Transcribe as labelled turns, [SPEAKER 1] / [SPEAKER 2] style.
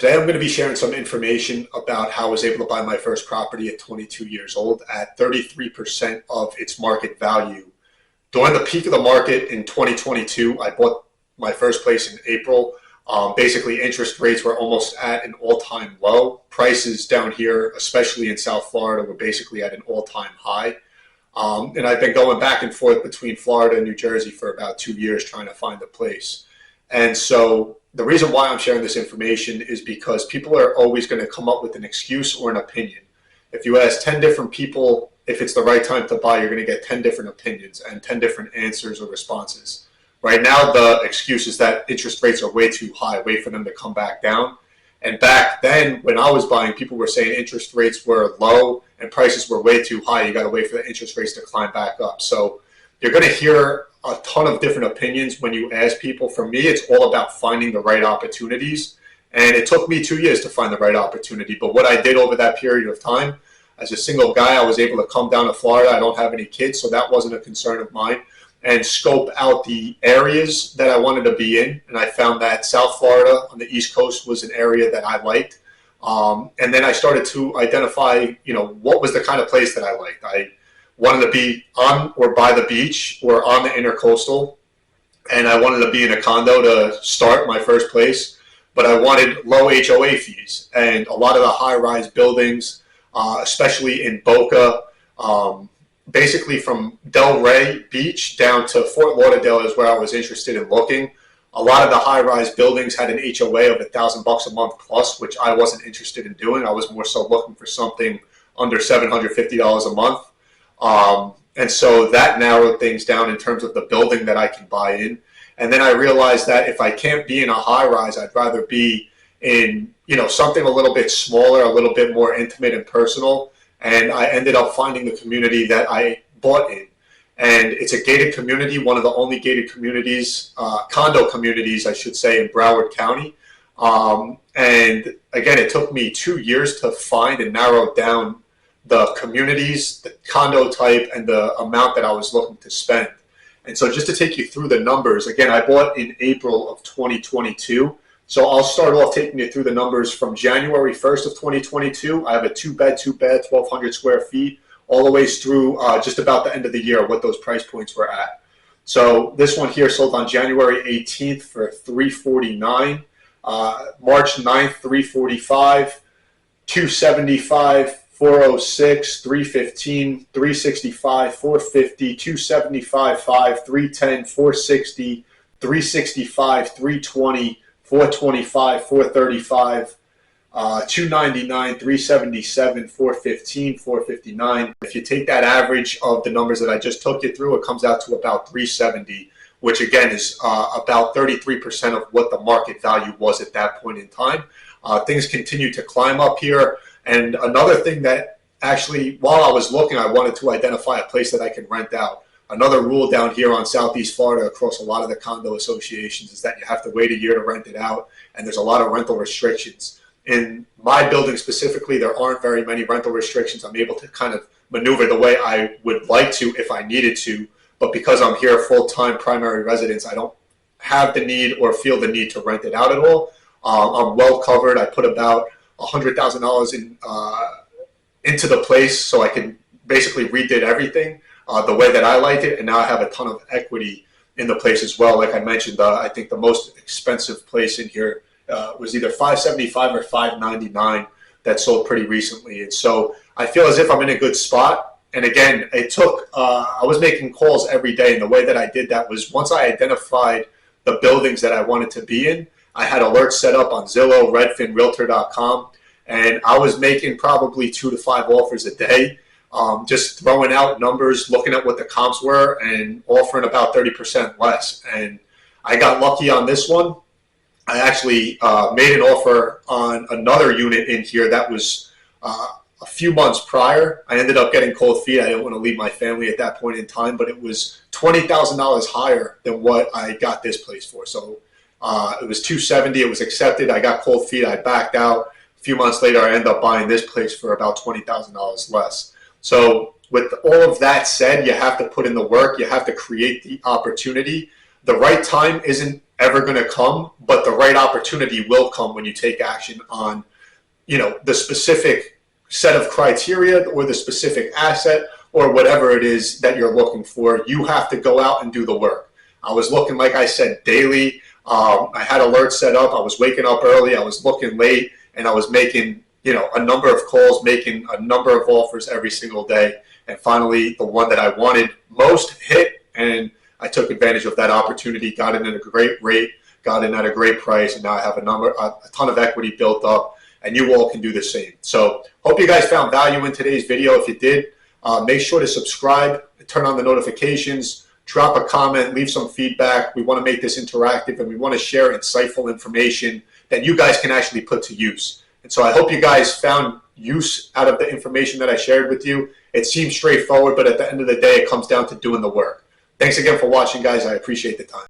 [SPEAKER 1] Today I'm going to be sharing some information about how I was able to buy my first property at 22 years old at 33% of its market value. During the peak of the market in 2022, I bought my first place in April. Basically, interest rates were almost at an all-time low. Prices down here, especially in South Florida, were basically at an all-time high. And I've been going back and forth between Florida and New Jersey for about 2 years trying to find a place. And so the reason why I'm sharing this information is because people are always going to come up with an excuse or an opinion. If you ask 10 different people if it's the right time to buy, you're going to get 10 different opinions and 10 different answers or responses. Right now, the excuse is that interest rates are way too high, wait for them to come back down. And back then, when I was buying, people were saying interest rates were low and prices were way too high. You got to wait for the interest rates to climb back up. So you're going to hear a ton of different opinions when you ask people. For me, it's all about finding the right opportunities. And it took me 2 years to find the right opportunity. But what I did over that period of time, as a single guy, I was able to come down to Florida. I don't have any kids, so that wasn't a concern of mine, and scope out the areas that I wanted to be in. And I found that South Florida on the East Coast was an area that I liked. And then I started to identify, what was the kind of place that I liked. I wanted to be on or by the beach or on the intercoastal. And I wanted to be in a condo to start my first place. But I wanted low HOA fees. And a lot of the high-rise buildings, especially in Boca, basically from Delray Beach down to Fort Lauderdale is where I was interested in looking. A lot of the high-rise buildings had an HOA of $1,000 a month plus, which I wasn't interested in doing. I was more so looking for something under $750 a month. And so that narrowed things down in terms of the building that I can buy in. And then I realized that if I can't be in a high-rise, I'd rather be in, something a little bit smaller, a little bit more intimate and personal. And I ended up finding the community that I bought in. And it's a gated community, one of the only gated communities, condo communities, I should say, in Broward County. And again, it took me 2 years to find and narrow down the communities, the condo type, and the amount that I was looking to spend. And so just to take you through the numbers, again, I bought in April of 2022. So I'll start off taking you through the numbers from January 1st of 2022. I have a two-bed, 1,200 square feet, all the way through just about the end of the year, what those price points were at. So this one here sold on January 18th for $349, March 9th, $345, $275, $406, $315, $365, $450, $275, $5, $310, $460, $365, $320, $425, $435, $299, $377, $415, $459. If you take that average of the numbers that I just took you through, it comes out to about $370, which again is about 33% of what the market value was at that point in time. Things continue to climb up here. And another thing that actually, while I was looking, I wanted to identify a place that I can rent out. Another rule down here on Southeast Florida across a lot of the condo associations is that you have to wait a year to rent it out, and there's a lot of rental restrictions. In my building specifically, there aren't very many rental restrictions. I'm able to kind of maneuver the way I would like to if I needed to, but because I'm here full-time primary residence, I don't have the need or feel the need to rent it out at all. I'm well covered. I put about $100,000 into the place so I can basically redid everything the way that I liked it, and now I have a ton of equity in the place as well. Like I mentioned, I think the most expensive place in here was either $575 or $599 that sold pretty recently. And so I feel as if I'm in a good spot. And again, it took, I was making calls every day, and the way that I did that was once I identified the buildings that I wanted to be in, I had alerts set up on Zillow, Redfin, Realtor.com, and I was making probably 2 to 5 offers a day, just throwing out numbers, looking at what the comps were, and offering about 30% less. And I got lucky on this one. I actually made an offer on another unit in here that was a few months prior. I ended up getting cold feet. I didn't want to leave my family at that point in time, but it was $20,000 higher than what I got this place for. So it was $270. It was accepted. I got cold feet. I backed out. A few months later, I ended up buying this place for about $20,000 less. So with all of that said, you have to put in the work. You have to create the opportunity. The right time isn't ever never going to come, but the right opportunity will come when you take action on, the specific set of criteria or the specific asset or whatever it is that you're looking for. You have to go out and do the work. I was looking, like I said, daily. I had alerts set up. I was waking up early. I was looking late, and I was making, a number of calls, making a number of offers every single day. And finally, the one that I wanted most hit, and I took advantage of that opportunity, got in at a great rate, got in at a great price, and now I have a ton of equity built up, and you all can do the same. So hope you guys found value in today's video. If you did, make sure to subscribe, turn on the notifications, drop a comment, leave some feedback. We want to make this interactive, and we want to share insightful information that you guys can actually put to use. And so I hope you guys found use out of the information that I shared with you. It seems straightforward, but at the end of the day, it comes down to doing the work. Thanks again for watching, guys. I appreciate the time.